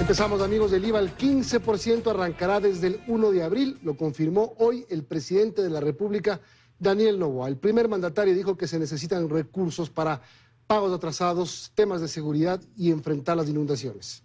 Empezamos, amigos. El IVA al 15% arrancará desde el 1 de abril, lo confirmó hoy el presidente de la República, Daniel Noboa. El primer mandatario dijo que se necesitan recursos para pagos atrasados, temas de seguridad y enfrentar las inundaciones.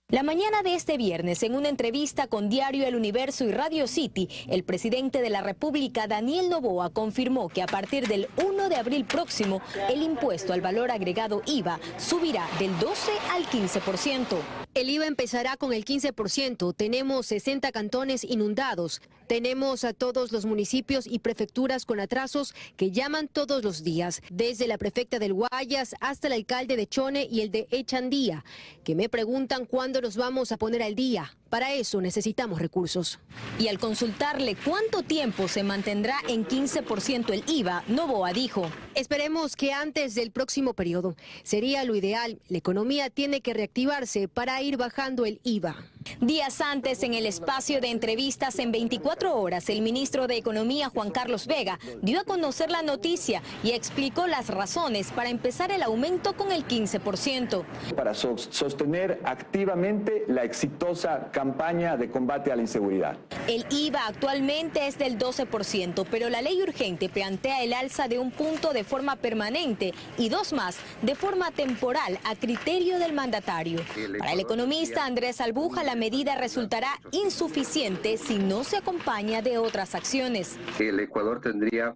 La mañana de este viernes, en una entrevista con Diario El Universo y Radio City, el presidente de la República, Daniel Noboa, confirmó que a partir del 1 de abril próximo, el impuesto al valor agregado IVA subirá del 12 al 15%. El IVA empezará con el 15%. Tenemos 60 cantones inundados. Tenemos a todos los municipios y prefecturas con atrasos que llaman todos los días, desde la prefecta del Guayas hasta el alcalde de Chone y el de Echandía, que me preguntan cuándo nos vamos a poner al día. Para eso necesitamos recursos. Y al consultarle cuánto tiempo se mantendrá en 15% el IVA, Noboa dijo: esperemos que antes del próximo periodo. Sería lo ideal. La economía tiene que reactivarse para ir bajando el IVA. Días antes, en el espacio de entrevistas en 24 horas, el ministro de Economía, Juan Carlos Vega, dio a conocer la noticia y explicó las razones para empezar el aumento con el 15%. Para sostener activamente la exitosa campaña de combate a la inseguridad. El IVA actualmente es del 12%, pero la ley urgente plantea el alza de un punto de forma permanente y dos más de forma temporal a criterio del mandatario. Para el economista Andrés Albuja, la medida resultará insuficiente si no se acompaña de otras acciones. El Ecuador tendría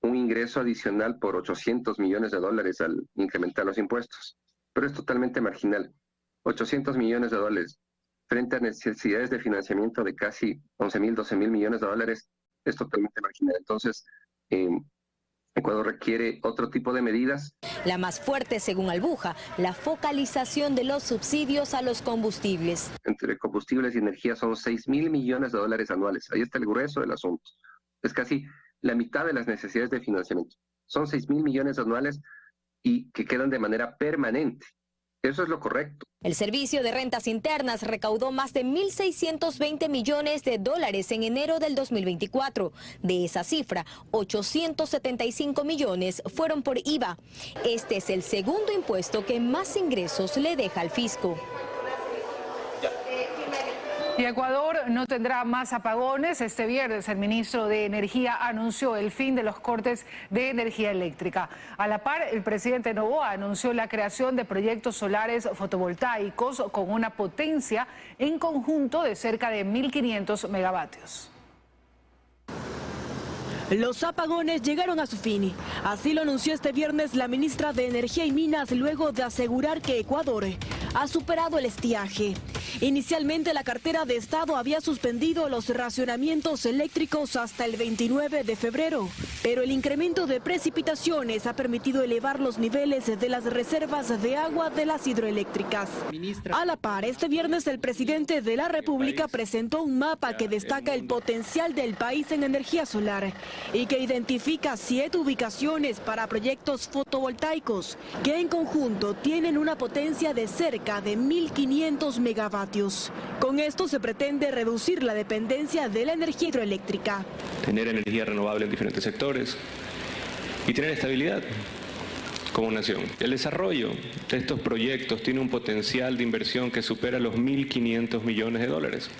un ingreso adicional por 800 millones de dólares al incrementar los impuestos, pero es totalmente marginal. 800 millones de dólares frente a necesidades de financiamiento de casi 11.000, 12.000 millones de dólares es totalmente marginal. Entonces, Ecuador requiere otro tipo de medidas. La más fuerte, según Albuja, la focalización de los subsidios a los combustibles. Entre combustibles y energía son 6.000 millones de dólares anuales. Ahí está el grueso del asunto. Es casi la mitad de las necesidades de financiamiento. Son 6.000 millones anuales y que quedan de manera permanente. Eso es lo correcto. El Servicio de Rentas Internas recaudó más de 1.620 millones de dólares en enero del 2024. De esa cifra, 875 millones fueron por IVA. Este es el segundo impuesto que más ingresos le deja al fisco. Y Ecuador no tendrá más apagones. Este viernes el ministro de Energía anunció el fin de los cortes de energía eléctrica. A la par, el presidente Noboa anunció la creación de proyectos solares fotovoltaicos con una potencia en conjunto de cerca de 1.500 megavatios. Los apagones llegaron a su fin. Así lo anunció este viernes la ministra de Energía y Minas, luego de asegurar que Ecuador ha superado el estiaje. Inicialmente la cartera de Estado había suspendido los racionamientos eléctricos hasta el 29 de febrero, pero el incremento de precipitaciones ha permitido elevar los niveles de las reservas de agua de las hidroeléctricas. A la par, este viernes el presidente de la República presentó un mapa que destaca el potencial del país en energía solar y que identifica 7 ubicaciones para proyectos fotovoltaicos que en conjunto tienen una potencia de cerca de 1.500 megavatios. Con esto se pretende reducir la dependencia de la energía hidroeléctrica. Tener energía renovable en diferentes sectores y tener estabilidad como nación. El desarrollo de estos proyectos tiene un potencial de inversión que supera los 1.500 millones de dólares.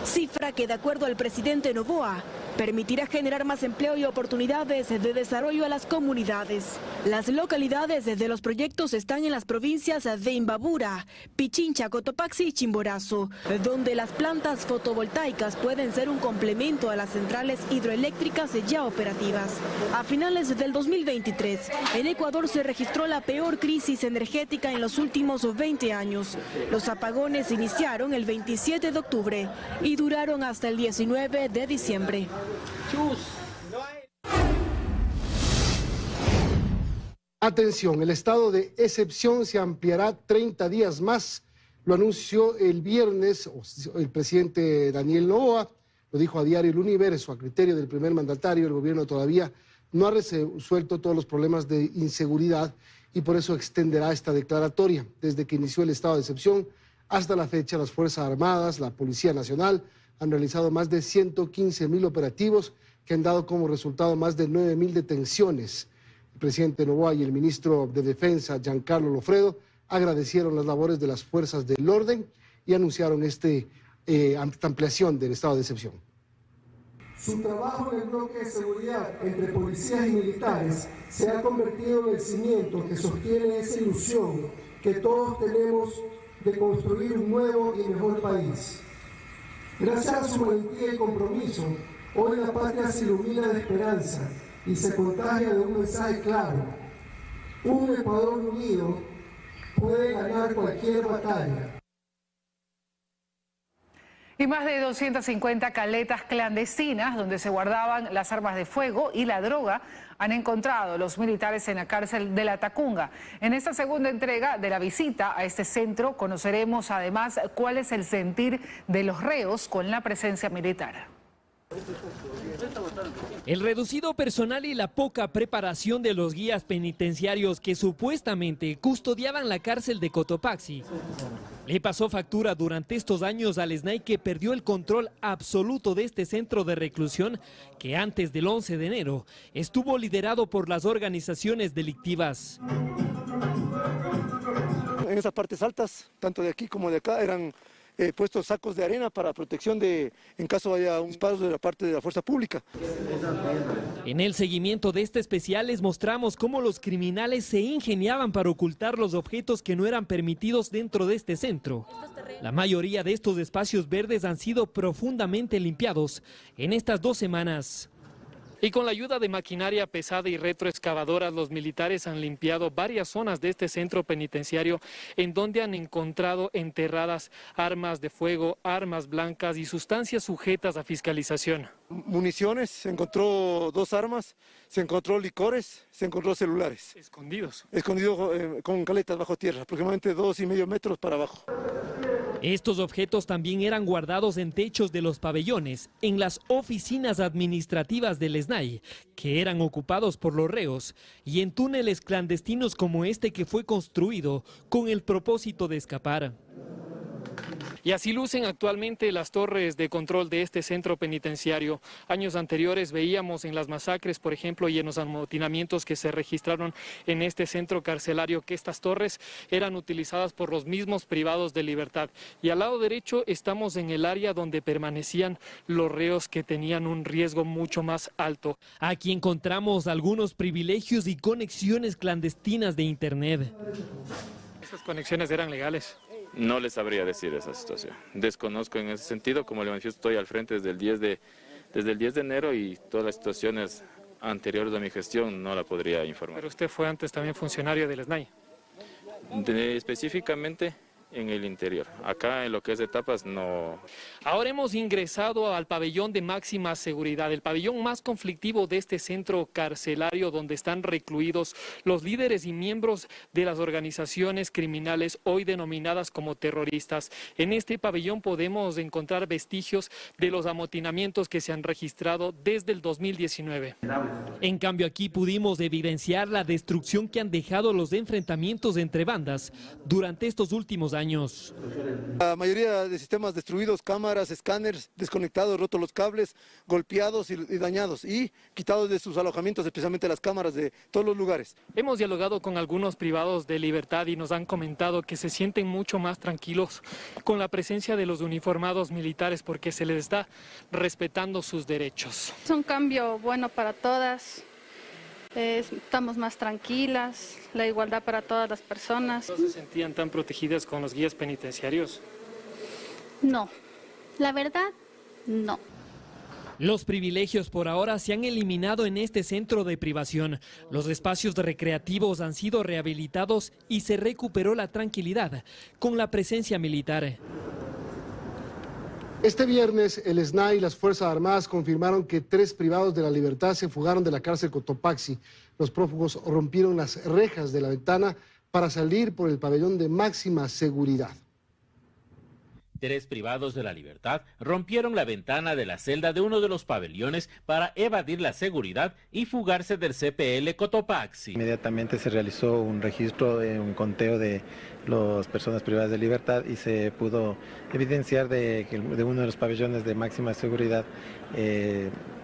Cifra que, de acuerdo al presidente Noboa, permitirá generar más empleo y oportunidades de desarrollo a las comunidades. Las localidades de los proyectos están en las provincias de Imbabura, Pichincha, Cotopaxi y Chimborazo, donde las plantas fotovoltaicas pueden ser un complemento a las centrales hidroeléctricas ya operativas. A finales del 2023, en Ecuador se registró la peor crisis energética en los últimos 20 años. Los apagones iniciaron el 27 de octubre y duraron hasta el 19 de diciembre. Atención, el estado de excepción se ampliará 30 días más. Lo anunció el viernes el presidente Daniel Noboa, lo dijo a Diario El Universo. A criterio del primer mandatario, el gobierno todavía no ha resuelto todos los problemas de inseguridad y por eso extenderá esta declaratoria. Desde que inició el estado de excepción hasta la fecha, las Fuerzas Armadas, la Policía Nacional han realizado más de 115.000 operativos que han dado como resultado más de 9.000 detenciones. El presidente Noboa y el ministro de Defensa, Giancarlo Lofredo, agradecieron las labores de las fuerzas del orden y anunciaron esta ampliación del estado de excepción. Su trabajo en el bloque de seguridad entre policías y militares se ha convertido en el cimiento que sostiene esa ilusión que todos tenemos de construir un nuevo y mejor país. Gracias a su valentía y compromiso, hoy la patria se ilumina de esperanza y se contagia de un mensaje claro. Un Ecuador unido puede ganar cualquier batalla. Y más de 250 caletas clandestinas donde se guardaban las armas de fuego y la droga han encontrado los militares en la cárcel de La Tacunga. En esta segunda entrega de la visita a este centro conoceremos además cuál es el sentir de los reos con la presencia militar. El reducido personal y la poca preparación de los guías penitenciarios que supuestamente custodiaban la cárcel de Cotopaxi le pasó factura durante estos años al SNAI, que perdió el control absoluto de este centro de reclusión que antes del 11 de enero estuvo liderado por las organizaciones delictivas. En esas partes altas, tanto de aquí como de acá, eran puestos sacos de arena para protección en caso haya un disparo de la parte de la fuerza pública. En el seguimiento de este especial les mostramos cómo los criminales se ingeniaban para ocultar los objetos que no eran permitidos dentro de este centro. La mayoría de estos espacios verdes han sido profundamente limpiados en estas 2 semanas. Y con la ayuda de maquinaria pesada y retroexcavadoras, los militares han limpiado varias zonas de este centro penitenciario en donde han encontrado enterradas armas de fuego, armas blancas y sustancias sujetas a fiscalización. Municiones, se encontró 2 armas, se encontró licores, se encontró celulares. Escondidos. Escondidos con caletas bajo tierra, aproximadamente 2,5 metros para abajo. Estos objetos también eran guardados en techos de los pabellones, en las oficinas administrativas del SNAI, que eran ocupados por los reos, y en túneles clandestinos como este que fue construido con el propósito de escapar. Y así lucen actualmente las torres de control de este centro penitenciario. Años anteriores veíamos en las masacres, por ejemplo, y en los amotinamientos que se registraron en este centro carcelario, que estas torres eran utilizadas por los mismos privados de libertad. Y al lado derecho estamos en el área donde permanecían los reos que tenían un riesgo mucho más alto. Aquí encontramos algunos privilegios y conexiones clandestinas de internet. ¿Esas conexiones eran legales? No les sabría decir esa situación. Desconozco en ese sentido, como le manifiesto, estoy al frente desde el 10 de enero y todas las situaciones anteriores a mi gestión no la podría informar. Pero usted fue antes también funcionario del SNAI. Específicamente en el interior. Acá en lo que es etapas no. Ahora hemos ingresado al pabellón de máxima seguridad, el pabellón más conflictivo de este centro carcelario, donde están recluidos los líderes y miembros de las organizaciones criminales hoy denominadas como terroristas. En este pabellón podemos encontrar vestigios de los amotinamientos que se han registrado desde el 2019. En cambio, aquí pudimos evidenciar la destrucción que han dejado los enfrentamientos entre bandas durante estos últimos años. La mayoría de sistemas destruidos, cámaras, escáneres, desconectados, rotos los cables, golpeados y dañados y quitados de sus alojamientos, especialmente las cámaras de todos los lugares. Hemos dialogado con algunos privados de libertad y nos han comentado que se sienten mucho más tranquilos con la presencia de los uniformados militares porque se les está respetando sus derechos. Es un cambio bueno para todas. Estamos más tranquilas, la igualdad para todas las personas. ¿No se sentían tan protegidas con los guías penitenciarios? No, la verdad, no. Los privilegios por ahora se han eliminado en este centro de privación. Los espacios recreativos han sido rehabilitados y se recuperó la tranquilidad con la presencia militar. Este viernes, el SNAI y las Fuerzas Armadas confirmaron que 3 privados de la libertad se fugaron de la cárcel Cotopaxi. Los prófugos rompieron las rejas de la ventana para salir por el pabellón de máxima seguridad. 3 privados de la libertad rompieron la ventana de la celda de uno de los pabellones para evadir la seguridad y fugarse del CPL Cotopaxi. Inmediatamente se realizó un registro, un conteo de las personas privadas de libertad y se pudo evidenciar de uno de los pabellones de máxima seguridad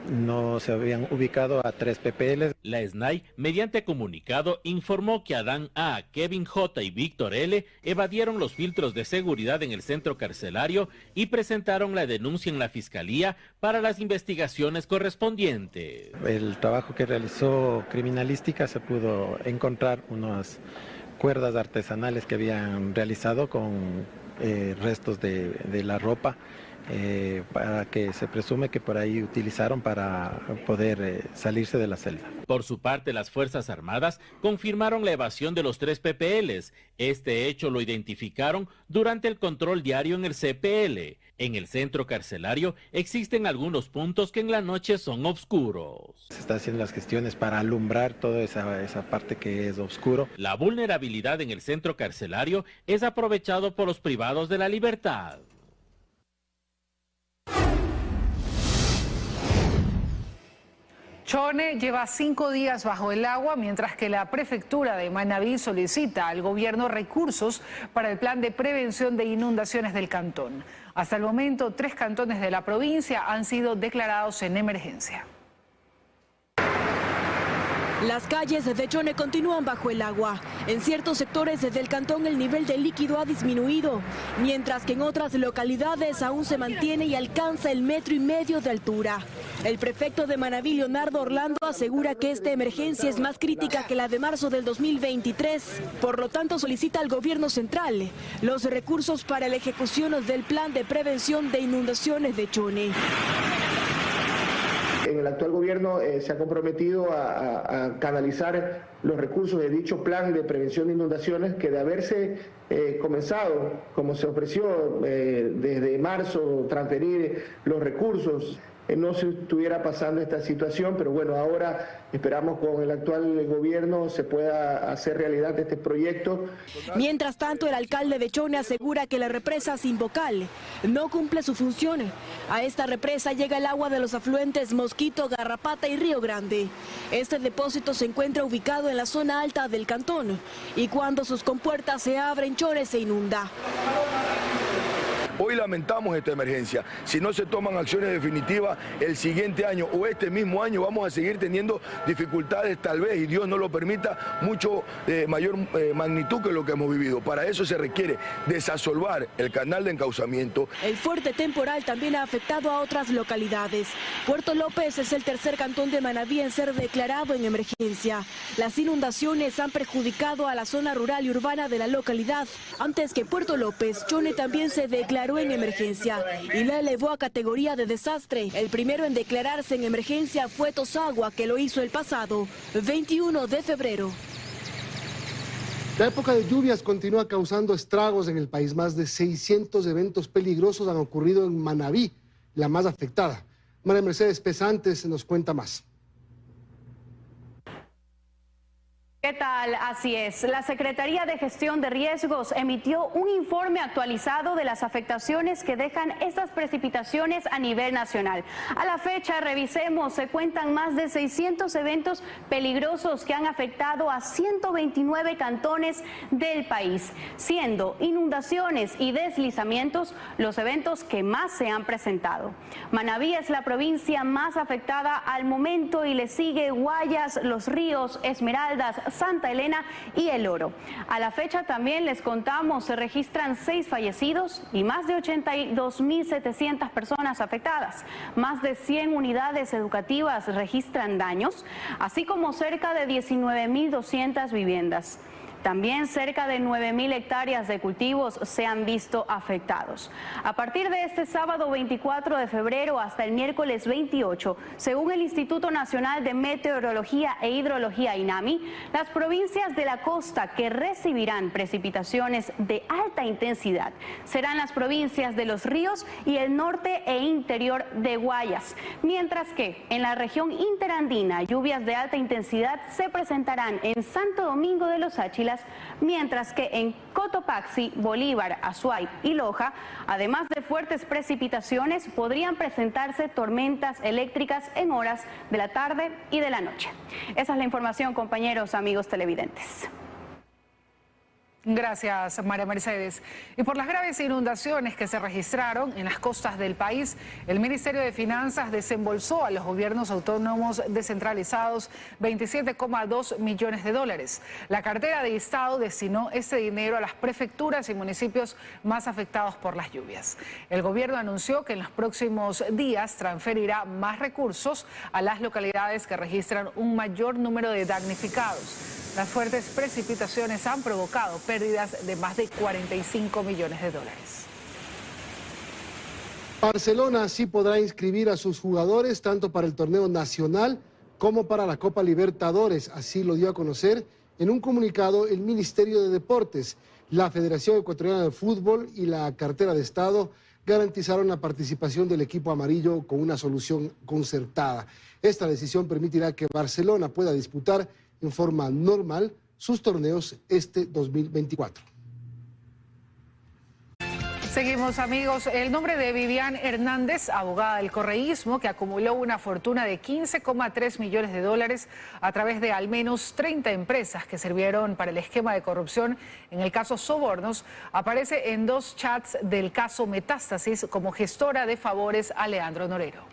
no se habían ubicado a 3 PPLs. La SNAI, mediante comunicado, informó que Adán A, Kevin J y Víctor L evadieron los filtros de seguridad en el centro carcelario y presentaron la denuncia en la Fiscalía para las investigaciones correspondientes. El trabajo que realizó criminalística se pudo encontrar unas cuerdas artesanales que habían realizado con restos de la ropa, para que se presume que por ahí utilizaron para poder salirse de la celda. Por su parte, las Fuerzas Armadas confirmaron la evasión de los 3 PPLs. Este hecho lo identificaron durante el control diario en el CPL. En el centro carcelario existen algunos puntos que en la noche son oscuros. Se están haciendo las gestiones para alumbrar toda esa parte que es oscuro. La vulnerabilidad en el centro carcelario es aprovechado por los privados de la libertad. Chone lleva 5 días bajo el agua, mientras que la prefectura de Manabí solicita al gobierno recursos para el plan de prevención de inundaciones del cantón. Hasta el momento, 3 cantones de la provincia han sido declarados en emergencia. Las calles de Chone continúan bajo el agua. En ciertos sectores del cantón el nivel de líquido ha disminuido, mientras que en otras localidades aún se mantiene y alcanza el 1,5 metros de altura. El prefecto de Manabí, Leonardo Orlando, asegura que esta emergencia es más crítica que la de marzo del 2023. Por lo tanto, solicita al gobierno central los recursos para la ejecución del plan de prevención de inundaciones de Chone. En el actual gobierno se ha comprometido a canalizar los recursos de dicho plan de prevención de inundaciones, que de haberse comenzado, como se ofreció desde marzo, transferir los recursos, no se estuviera pasando esta situación, pero bueno, ahora esperamos con el actual gobierno se pueda hacer realidad este proyecto. Mientras tanto, el alcalde de Chone asegura que la represa sin bocal no cumple su función. A esta represa llega el agua de los afluentes Mosquito, Garrapata y Río Grande. Este depósito se encuentra ubicado en la zona alta del cantón y cuando sus compuertas se abren, Chone se inunda. Hoy lamentamos esta emergencia. Si no se toman acciones definitivas, el siguiente año o este mismo año vamos a seguir teniendo dificultades, tal vez, y Dios no lo permita, mucho mayor magnitud que lo que hemos vivido. Para eso se requiere desasolvar el canal de encauzamiento. El fuerte temporal también ha afectado a otras localidades. Puerto López es el tercer cantón de Manabí en ser declarado en emergencia. Las inundaciones han perjudicado a la zona rural y urbana de la localidad. Antes que Puerto López, Chone también se declaró en emergencia y la elevó a categoría de desastre. El primero en declararse en emergencia fue Tosagua, que lo hizo el pasado 21 de febrero. La época de lluvias continúa causando estragos en el país. Más de 600 eventos peligrosos han ocurrido en Manabí, la más afectada. María Mercedes Pesantes nos cuenta más. ¿Qué tal? Así es. La Secretaría de Gestión de Riesgos emitió un informe actualizado de las afectaciones que dejan estas precipitaciones a nivel nacional. A la fecha, revisemos, se cuentan más de 600 eventos peligrosos que han afectado a 129 cantones del país, siendo inundaciones y deslizamientos los eventos que más se han presentado. Manabí es la provincia más afectada al momento y le sigue Guayas, Los Ríos, Esmeraldas, Santa Elena y El Oro. A la fecha también les contamos, se registran 6 fallecidos y más de 82.700 personas afectadas. Más de 100 unidades educativas registran daños, así como cerca de 19.200 viviendas. También cerca de 9.000 hectáreas de cultivos se han visto afectados. A partir de este sábado 24 de febrero hasta el miércoles 28, según el Instituto Nacional de Meteorología e Hidrología INAMI, las provincias de la costa que recibirán precipitaciones de alta intensidad serán las provincias de Los Ríos y el norte e interior de Guayas, mientras que en la región interandina lluvias de alta intensidad se presentarán en Santo Domingo de los Áchilas, mientras que en Cotopaxi, Bolívar, Azuay y Loja, además de fuertes precipitaciones, podrían presentarse tormentas eléctricas en horas de la tarde y de la noche. Esa es la información, compañeros, amigos televidentes. Gracias, María Mercedes. Y por las graves inundaciones que se registraron en las costas del país, el Ministerio de Finanzas desembolsó a los gobiernos autónomos descentralizados 27,2 millones de dólares. La cartera de Estado destinó ese dinero a las prefecturas y municipios más afectados por las lluvias. El gobierno anunció que en los próximos días transferirá más recursos a las localidades que registran un mayor número de damnificados. Las fuertes precipitaciones han provocado pérdidas de más de 45 millones de dólares. Barcelona sí podrá inscribir a sus jugadores tanto para el torneo nacional como para la Copa Libertadores. Así lo dio a conocer en un comunicado el Ministerio de Deportes. La Federación Ecuatoriana de Fútbol y la cartera de Estado garantizaron la participación del equipo amarillo con una solución concertada. Esta decisión permitirá que Barcelona pueda disputar en forma normal sus torneos este 2024. Seguimos, amigos. El nombre de Vivian Hernández, abogada del correísmo, que acumuló una fortuna de 15,3 millones de dólares a través de al menos 30 empresas que sirvieron para el esquema de corrupción en el caso Sobornos, aparece en 2 chats del caso Metástasis como gestora de favores a Leandro Norero.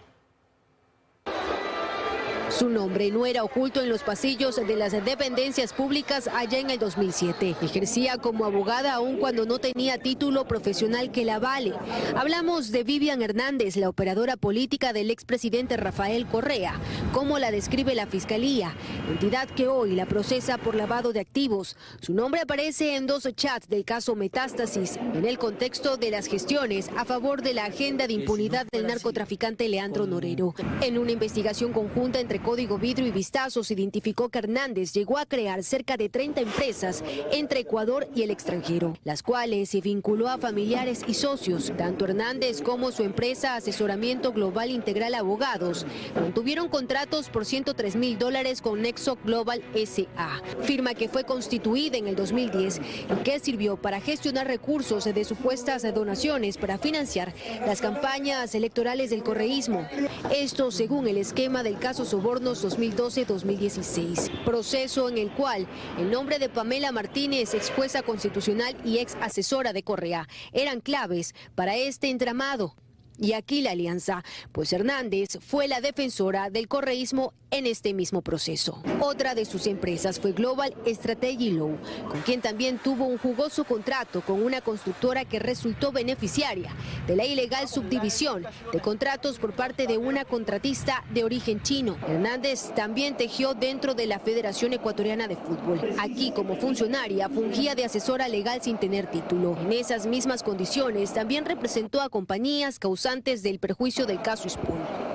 Su nombre no era oculto en los pasillos de las dependencias públicas allá en el 2007. Ejercía como abogada aun cuando no tenía título profesional que la avale. Hablamos de Vivian Hernández, la operadora política del expresidente Rafael Correa, como la describe la Fiscalía, entidad que hoy la procesa por lavado de activos. Su nombre aparece en 2 chats del caso Metástasis, en el contexto de las gestiones a favor de la agenda de impunidad del narcotraficante Leandro Norero. En una investigación conjunta entre Código Vidrio y Vistazos identificó que Hernández llegó a crear cerca de 30 empresas entre Ecuador y el extranjero, las cuales se vinculó a familiares y socios. Tanto Hernández como su empresa Asesoramiento Global Integral Abogados mantuvieron contratos por $103,000 con Nexo Global S.A., firma que fue constituida en el 2010 y que sirvió para gestionar recursos de supuestas donaciones para financiar las campañas electorales del correísmo. Esto según el esquema del caso Sobornos 2012-2016, proceso en el cual el nombre de Pamela Martínez, ex jueza constitucional y ex asesora de Correa, eran claves para este entramado. Y aquí la alianza, pues Hernández fue la defensora del correísmo en este mismo proceso. Otra de sus empresas fue Global Strategy Law, con quien también tuvo un jugoso contrato con una constructora que resultó beneficiaria de la ilegal subdivisión de contratos por parte de una contratista de origen chino. Hernández también tejió dentro de la Federación Ecuatoriana de Fútbol. Aquí, como funcionaria, fungía de asesora legal sin tener título. En esas mismas condiciones, también representó a compañías causantes del perjuicio del caso Spoon.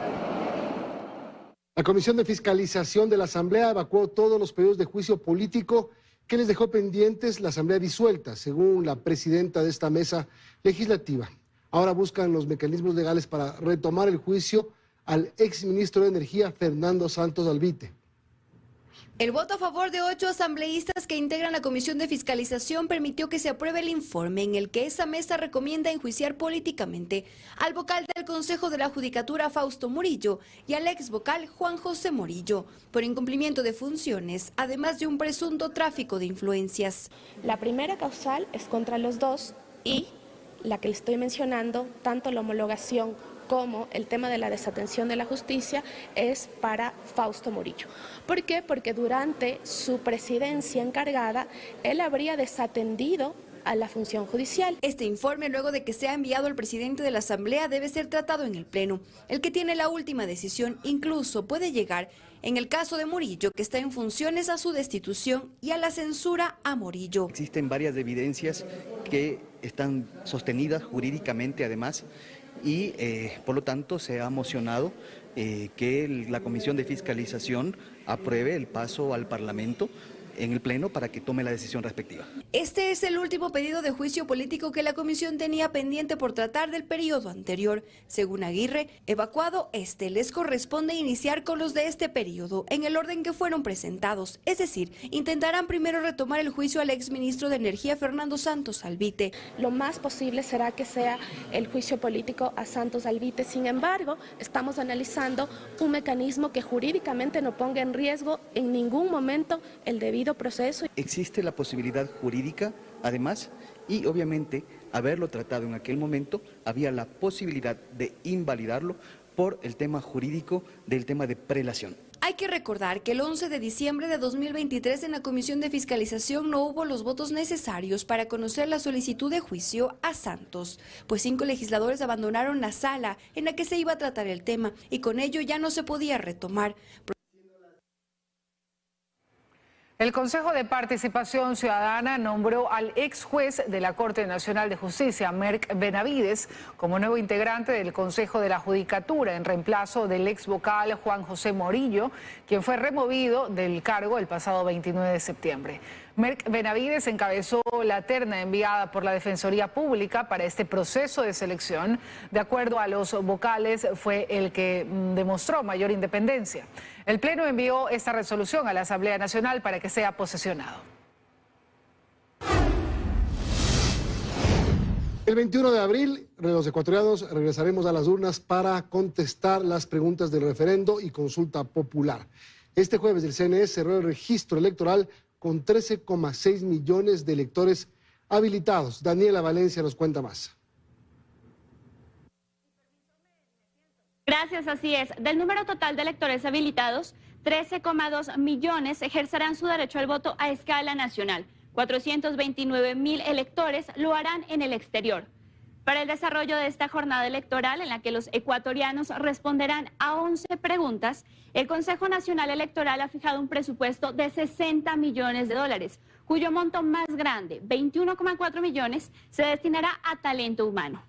La Comisión de Fiscalización de la Asamblea evacuó todos los pedidos de juicio político que les dejó pendientes la Asamblea disuelta, según la presidenta de esta mesa legislativa. Ahora buscan los mecanismos legales para retomar el juicio al exministro de Energía, Fernando Santos Albite. El voto a favor de 8 asambleístas que integran la Comisión de Fiscalización permitió que se apruebe el informe en el que esa mesa recomienda enjuiciar políticamente al vocal del Consejo de la Judicatura, Fausto Murillo, y al ex vocal Juan José Morillo, por incumplimiento de funciones, además de un presunto tráfico de influencias. La primera causal es contra los dos y la que le estoy mencionando, tanto la homologación como el tema de la desatención de la justicia, es para Fausto Murillo. ¿Por qué? Porque durante su presidencia encargada, él habría desatendido a la función judicial. Este informe, luego de que sea enviado al presidente de la Asamblea, debe ser tratado en el Pleno. El que tiene la última decisión incluso puede llegar, en el caso de Murillo, que está en funciones, a su destitución y a la censura a Murillo. Existen varias evidencias que están sostenidas jurídicamente además, y por lo tanto se ha mocionado que la Comisión de Fiscalización apruebe el paso al Parlamento en el Pleno para que tome la decisión respectiva. Este es el último pedido de juicio político que la comisión tenía pendiente por tratar del periodo anterior. Según Aguirre, evacuado les corresponde iniciar con los de este periodo en el orden que fueron presentados. Es decir, intentarán primero retomar el juicio al exministro de Energía, Fernando Santos Albite. Lo más posible será que sea el juicio político a Santos Albite. Sin embargo, estamos analizando un mecanismo que jurídicamente no ponga en riesgo en ningún momento el debido proceso. Existe la posibilidad jurídica además, y obviamente haberlo tratado en aquel momento, había la posibilidad de invalidarlo por el tema jurídico del tema de prelación. Hay que recordar que el 11 de diciembre de 2023 en la Comisión de Fiscalización no hubo los votos necesarios para conocer la solicitud de juicio a Santos, pues 5 legisladores abandonaron la sala en la que se iba a tratar el tema y con ello ya no se podía retomar. El Consejo de Participación Ciudadana nombró al ex juez de la Corte Nacional de Justicia, Merck Benavides, como nuevo integrante del Consejo de la Judicatura, en reemplazo del ex vocal Juan José Morillo, quien fue removido del cargo el pasado 29 de septiembre. Merck Benavides encabezó la terna enviada por la Defensoría Pública para este proceso de selección. De acuerdo a los vocales, fue el que demostró mayor independencia. El Pleno envió esta resolución a la Asamblea Nacional para que sea posesionado. El 21 de abril, los ecuatorianos regresaremos a las urnas para contestar las preguntas del referendo y consulta popular. Este jueves el CNE cerró el registro electoral con 13,6 millones de electores habilitados. Daniela Valencia nos cuenta más. Gracias, así es. Del número total de electores habilitados, 13,2 millones ejercerán su derecho al voto a escala nacional. 429,000 electores lo harán en el exterior. Para el desarrollo de esta jornada electoral, en la que los ecuatorianos responderán a 11 preguntas, el Consejo Nacional Electoral ha fijado un presupuesto de 60 millones de dólares, cuyo monto más grande, 21,4 millones, se destinará a talento humano.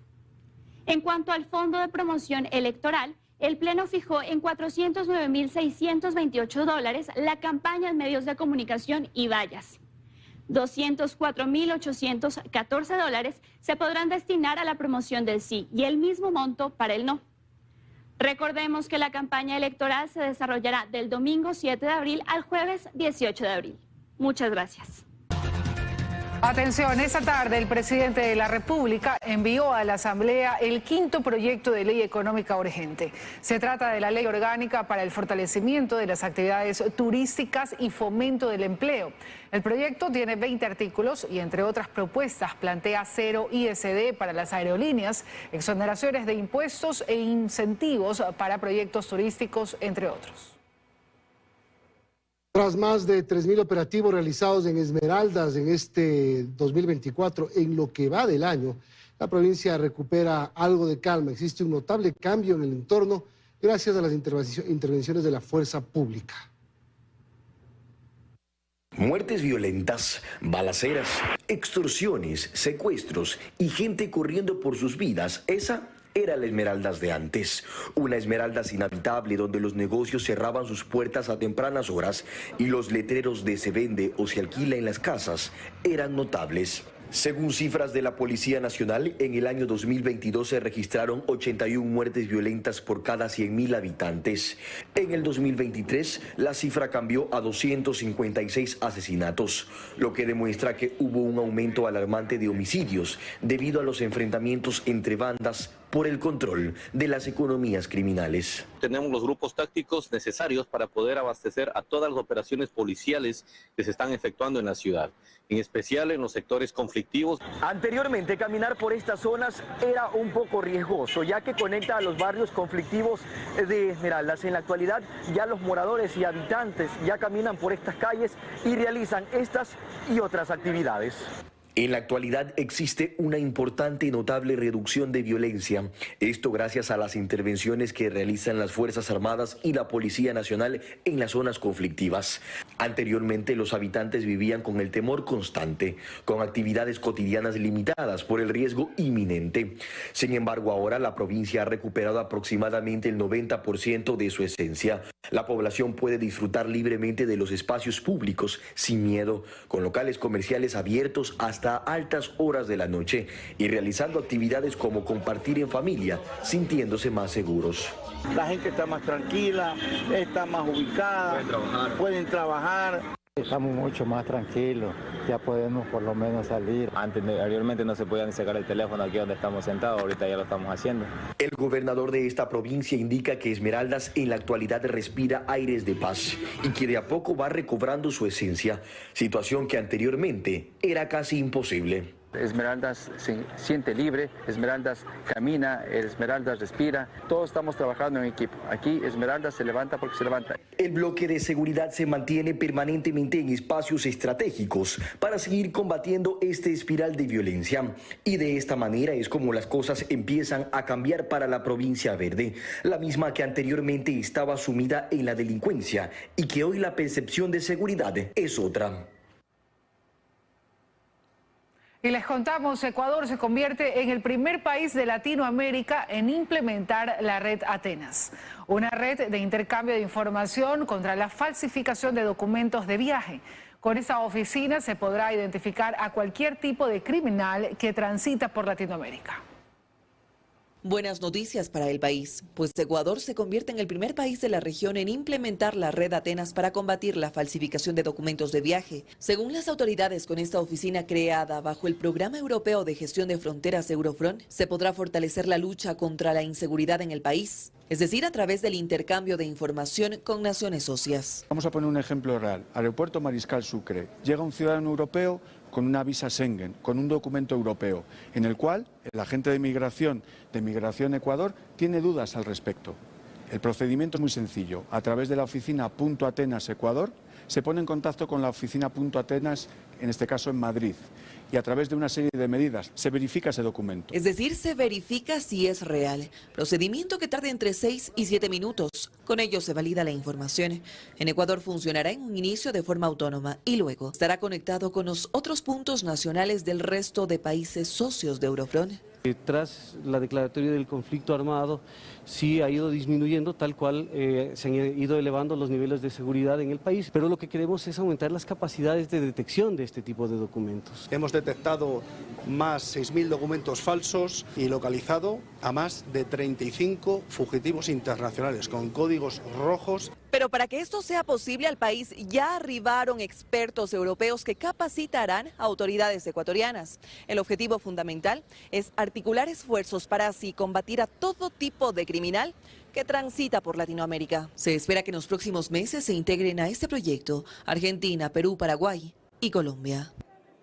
En cuanto al Fondo de Promoción Electoral, el Pleno fijó en 409,628 dólares la campaña en medios de comunicación y vallas. 204,814 dólares se podrán destinar a la promoción del sí y el mismo monto para el no. Recordemos que la campaña electoral se desarrollará del domingo 7 de abril al jueves 18 de abril. Muchas gracias. Atención, esta tarde el presidente de la República envió a la Asamblea el 5º proyecto de ley económica urgente. Se trata de la ley orgánica para el fortalecimiento de las actividades turísticas y fomento del empleo. El proyecto tiene 20 artículos y, entre otras propuestas, plantea 0 ISD para las aerolíneas, exoneraciones de impuestos e incentivos para proyectos turísticos, entre otros. Tras más de 3.000 operativos realizados en Esmeraldas en este 2024, en lo que va del año, la provincia recupera algo de calma. Existe un notable cambio en el entorno gracias a las intervenciones de la fuerza pública. Muertes violentas, balaceras, extorsiones, secuestros y gente corriendo por sus vidas, esa era la Esmeraldas de antes, una Esmeraldas inhabitable donde los negocios cerraban sus puertas a tempranas horas y los letreros de se vende o se alquila en las casas eran notables. Según cifras de la Policía Nacional, en el año 2022 se registraron 81 muertes violentas por cada 100.000 habitantes. En el 2023, la cifra cambió a 256 asesinatos, lo que demuestra que hubo un aumento alarmante de homicidios debido a los enfrentamientos entre bandas por el control de las economías criminales. Tenemos los grupos tácticos necesarios para poder abastecer a todas las operaciones policiales que se están efectuando en la ciudad, en especial en los sectores conflictivos. Anteriormente, caminar por estas zonas era un poco riesgoso, ya que conecta a los barrios conflictivos de Esmeraldas. En la actualidad, ya los moradores y habitantes ya caminan por estas calles y realizan estas y otras actividades. En la actualidad existe una importante y notable reducción de violencia, esto gracias a las intervenciones que realizan las Fuerzas Armadas y la Policía Nacional en las zonas conflictivas. Anteriormente los habitantes vivían con el temor constante, con actividades cotidianas limitadas por el riesgo inminente. Sin embargo, ahora la provincia ha recuperado aproximadamente el 90% de su esencia. La población puede disfrutar libremente de los espacios públicos sin miedo, con locales comerciales abiertos hasta altas horas de la noche y realizando actividades como compartir en familia, sintiéndose más seguros. La gente está más tranquila, está más ubicada, pueden trabajar. Estamos mucho más tranquilos, ya podemos por lo menos salir. Anteriormente no se podía ni sacar el teléfono aquí donde estamos sentados, ahorita ya lo estamos haciendo. El gobernador de esta provincia indica que Esmeraldas en la actualidad respira aires de paz y que de a poco va recobrando su esencia, situación que anteriormente era casi imposible. Esmeraldas se siente libre, Esmeraldas camina, Esmeraldas respira, todos estamos trabajando en equipo. Aquí Esmeraldas se levanta porque se levanta. El bloque de seguridad se mantiene permanentemente en espacios estratégicos para seguir combatiendo esta espiral de violencia. Y de esta manera es como las cosas empiezan a cambiar para la provincia verde, la misma que anteriormente estaba sumida en la delincuencia y que hoy la percepción de seguridad es otra. Y les contamos, Ecuador se convierte en el primer país de Latinoamérica en implementar la red Atenas, una red de intercambio de información contra la falsificación de documentos de viaje. Con esta oficina se podrá identificar a cualquier tipo de criminal que transita por Latinoamérica. Buenas noticias para el país, pues Ecuador se convierte en el primer país de la región en implementar la red Atenas para combatir la falsificación de documentos de viaje. Según las autoridades, con esta oficina creada bajo el Programa Europeo de Gestión de Fronteras Eurofront, se podrá fortalecer la lucha contra la inseguridad en el país, es decir, a través del intercambio de información con naciones socias. Vamos a poner un ejemplo real. Aeropuerto Mariscal Sucre. Llega un ciudadano europeo con una visa Schengen, con un documento europeo, en el cual el agente de Migración Ecuador tiene dudas al respecto. El procedimiento es muy sencillo. A través de la oficina .Atenas Ecuador se pone en contacto con la oficina .Atenas, en este caso en Madrid, y a través de una serie de medidas se verifica ese documento. Es decir, se verifica si es real. Procedimiento que tarda entre 6 y 7 minutos. Con ello se valida la información. En Ecuador funcionará en un inicio de forma autónoma y luego estará conectado con los otros puntos nacionales del resto de países socios de Eurofront. Tras la declaratoria del conflicto armado, sí ha ido disminuyendo, tal cual se han ido elevando los niveles de seguridad en el país, pero lo que queremos es aumentar las capacidades de detección de este tipo de documentos. Hemos detectado más 6.000 documentos falsos y localizado a más de 35 fugitivos internacionales con códigos rojos. Pero para que esto sea posible, al país ya arribaron expertos europeos que capacitarán a autoridades ecuatorianas. El objetivo fundamental es articular esfuerzos para así combatir a todo tipo de criminal que transita por Latinoamérica. Se espera que en los próximos meses se integren a este proyecto Argentina, Perú, Paraguay y Colombia.